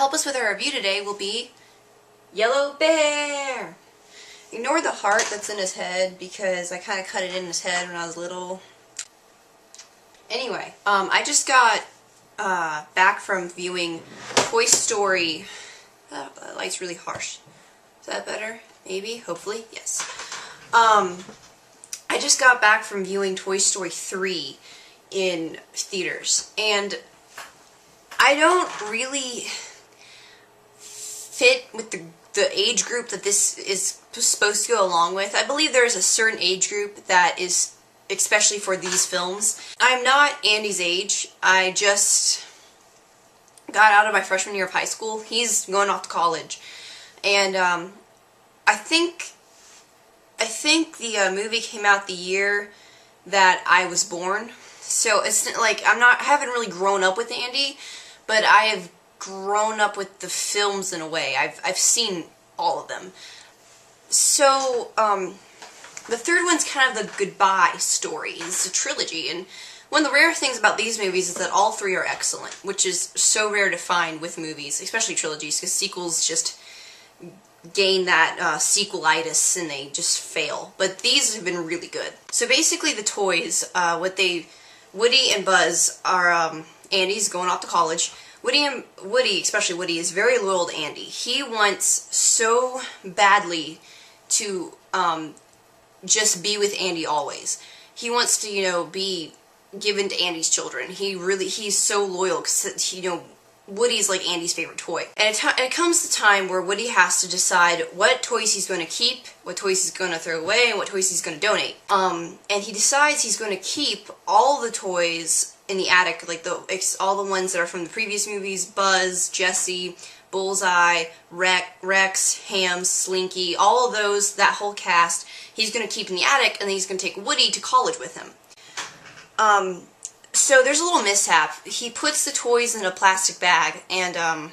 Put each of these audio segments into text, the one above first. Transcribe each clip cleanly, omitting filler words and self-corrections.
help us with our review today will be Yellow Bear. Ignore the heart that's in his head because I kind of cut it in his head when I was little. Anyway, I just got back from viewing Toy Story. The light's really harsh. Is that better? Maybe? Hopefully? Yes. I just got back from viewing Toy Story 3 in theaters, and I don't really fit with the age group that this is supposed to go along with. I believe there is a certain age group that is especially for these films. I'm not Andy's age. I just got out of my freshman year of high school. He's going off to college, and I think the movie came out the year that I was born. So it's like I haven't really grown up with Andy, but I have grown up with the films in a way. I've seen all of them. So the third one's kind of the goodbye story. It's a trilogy, and one of the rare things about these movies is that all three are excellent, which is so rare to find with movies, especially trilogies, because sequels just gain that sequelitis and they just fail. But these have been really good. So basically the toys, Woody and Buzz are, Andy's going off to college. Woody, especially Woody, is very loyal to Andy. He wants so badly to just be with Andy always. He wants to, be given to Andy's children. He's so loyal because, Woody's like Andy's favorite toy. And it comes the time where Woody has to decide what toys he's going to keep, what toys he's going to throw away, and what toys he's going to donate. And he decides he's going to keep all the toys in the attic, like all the ones that are from the previous movies: Buzz, Jessie, Bullseye, Rex, Ham, Slinky, all of those, that whole cast, he's going to keep in the attic, and then he's going to take Woody to college with him. So there's a little mishap. He puts the toys in a plastic bag, and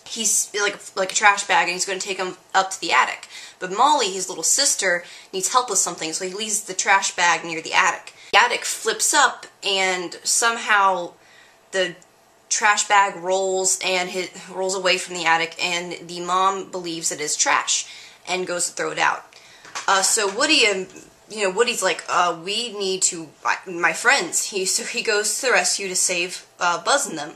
he's like a trash bag, and he's going to take them up to the attic. But Molly, his little sister, needs help with something, so he leaves the trash bag near the attic. The attic flips up, and somehow the trash bag rolls away from the attic, and the mom believes it is trash and goes to throw it out. So Woody and Woody's like, we need to, my friends. So he goes to the rescue to save Buzz and them.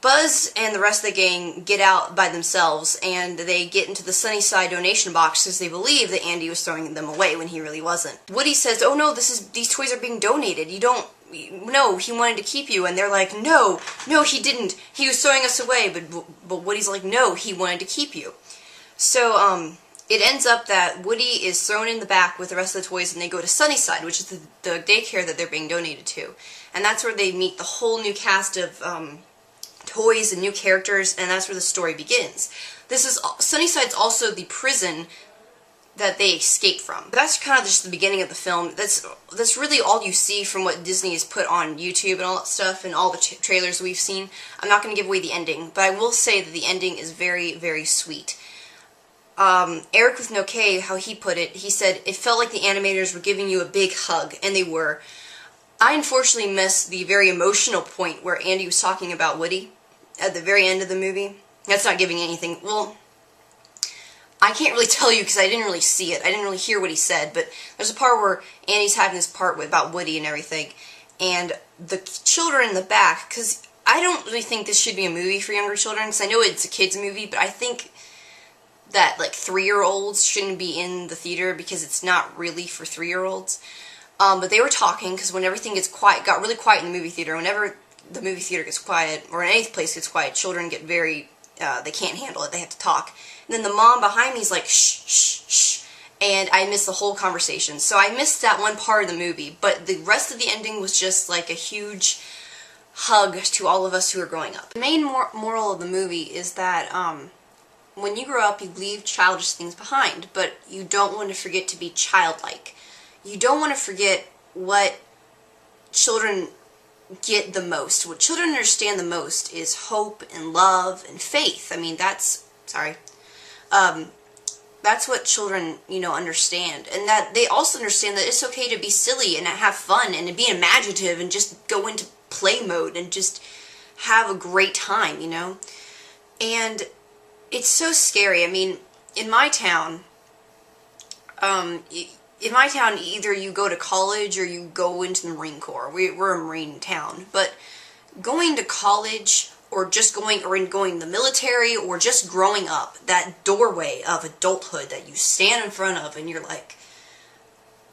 Buzz and the rest of the gang get out by themselves, and they get into the Sunnyside donation box because they believe that Andy was throwing them away when he really wasn't. Woody says, "Oh no, these toys are being donated. No, he wanted to keep you." And they're like, no, he didn't. He was throwing us away. But Woody's like, no, he wanted to keep you. So, it ends up that Woody is thrown in the back with the rest of the toys, and they go to Sunnyside, which is the daycare that they're being donated to. And that's where they meet the whole new cast of toys and new characters, and that's where the story begins. Sunnyside's also the prison that they escape from. But that's kind of just the beginning of the film. That's really all you see from what Disney has put on YouTube and all that stuff, and all the trailers we've seen. I'm not going to give away the ending, but I will say that the ending is very, very sweet. Eric with No K, how he put it, he said, "It felt like the animators were giving you a big hug," and they were. I unfortunately missed the very emotional point where Andy was talking about Woody at the very end of the movie. That's not giving anything. Well, I can't really tell you because I didn't really see it. I didn't really hear what he said, but there's a part where Andy's having this part about Woody and everything, and the children in the back, because I don't really think this should be a movie for younger children, because I know it's a kid's movie, but I think that, 3-year-olds shouldn't be in the theater because it's not really for 3-year-olds. But they were talking, because when everything gets quiet, got really quiet in the movie theater, whenever the movie theater gets quiet, or in any place gets quiet, children get very, they can't handle it, they have to talk. And then the mom behind me is like, shh, shh, shh, and I missed the whole conversation. So I missed that one part of the movie, but the rest of the ending was just like a huge hug to all of us who are growing up. The main moral of the movie is that, when you grow up, you leave childish things behind, but you don't want to forget to be childlike. You don't want to forget what children get the most. What children understand the most is hope and love and faith. I mean, that's what children, understand. And that they also understand that it's okay to be silly and have fun and to be imaginative and just go into play mode and just have a great time, And it's so scary. I mean, in my town, either you go to college or you go into the Marine Corps. We're a Marine town, but going to college or just going in the military or just growing up, that doorway of adulthood that you stand in front of and you're like,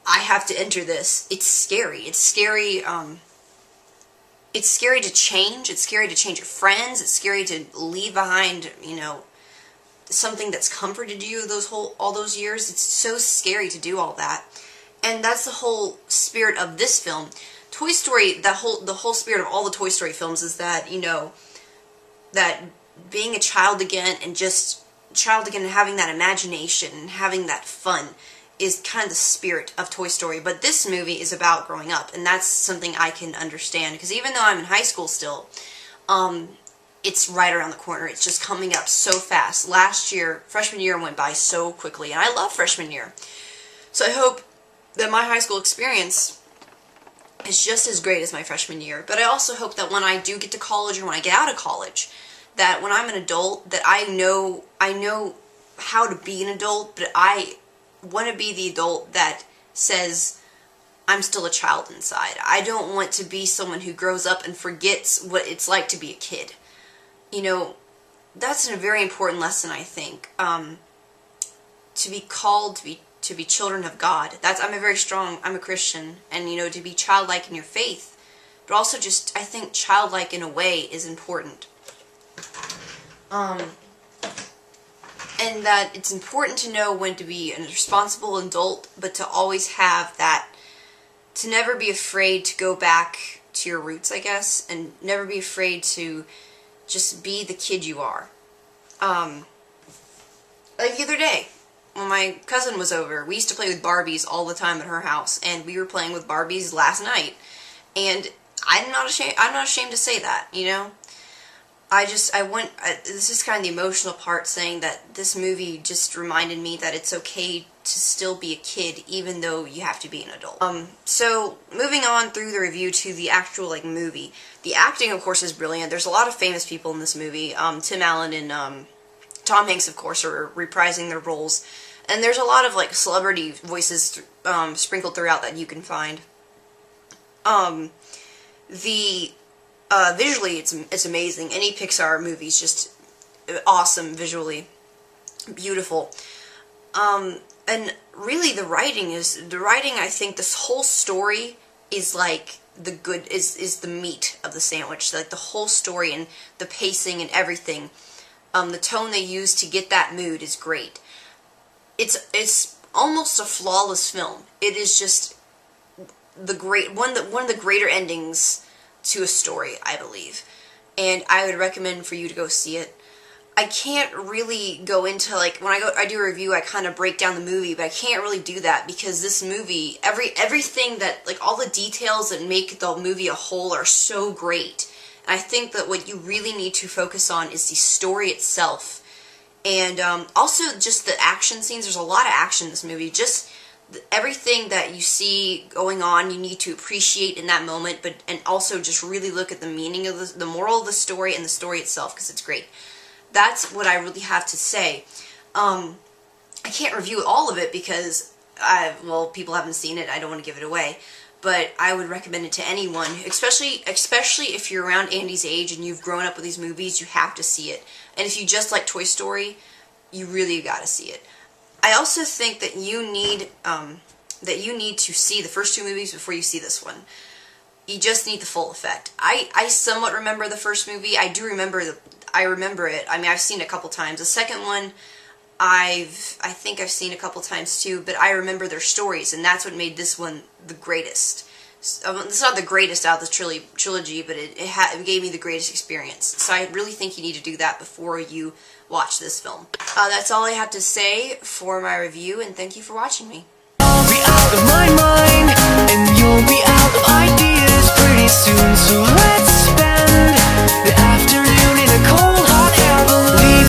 I have to enter this. It's scary. It's scary. It's scary to change. It's scary to change your friends. It's scary to leave behind, something that's comforted you all those years. It's so scary to do all that. And that's the whole spirit of this film. Toy Story, the whole spirit of all the Toy Story films is that, that being a child again and having that imagination and having that fun is kind of the spirit of Toy Story. But this movie is about growing up, and that's something I can understand, because even though I'm in high school still, it's right around the corner. It's just coming up so fast. Last year, freshman year went by so quickly, and I love freshman year. So I hope that my high school experience is just as great as my freshman year. But I also hope that when I do get to college or when I get out of college, that when I'm an adult, that I know how to be an adult, but I want to be the adult that says, I'm still a child inside. I don't want to be someone who grows up and forgets what it's like to be a kid. That's a very important lesson, I think. To be called to be children of God. I'm a Christian, and to be childlike in your faith, but also just, I think childlike in a way is important. And that it's important to know when to be a responsible adult, but to always have that, to never be afraid to go back to your roots, I guess, and never be afraid to just be the kid you are. Like the other day, when my cousin was over, we used to play with Barbies all the time at her house, and we were playing with Barbies last night, and I'm not ashamed to say that, this is kind of the emotional part, saying that this movie just reminded me that it's okay to still be a kid even though you have to be an adult. So moving on through the review to the actual movie. The acting, of course, is brilliant. There's a lot of famous people in this movie. Tim Allen and Tom Hanks, of course, are reprising their roles. And there's a lot of celebrity voices sprinkled throughout that you can find. Visually, it's amazing. Any Pixar movie's just awesome visually, beautiful. And really, the writing, I think this whole story is is the meat of the sandwich. The whole story and the pacing and everything. The tone they use to get that mood is great. It's almost a flawless film. It is just one of the greater endings to a story, I believe. And I would recommend for you to go see it. I can't really go into, when I do a review, I kind of break down the movie, but I can't really do that because this movie, everything that, all the details that make the movie a whole are so great. And I think that what you really need to focus on is the story itself. And also just the action scenes. There's a lot of action in this movie. Just everything that you see going on, you need to appreciate in that moment, and also just really look at the meaning of the moral of the story and the story itself, because it's great. That's what I really have to say. I can't review all of it because people haven't seen it. I don't want to give it away, but I would recommend it to anyone, especially if you're around Andy's age and you've grown up with these movies. You have to see it. And if you just like Toy Story, you really got to see it. I also think that you need to see the first two movies before you see this one. You just need the full effect. I somewhat remember the first movie. I remember it. I mean, I've seen it a couple times. The second one, I think I've seen a couple times too, but I remember their stories, and that's what made this one the greatest. It's not the greatest out of the trilogy, but it gave me the greatest experience. So I really think you need to do that before you watch this film. That's all I have to say for my review, and thank you for watching me. I'll be out of my mind, and you'll be out of ideas pretty soon, so let's spend the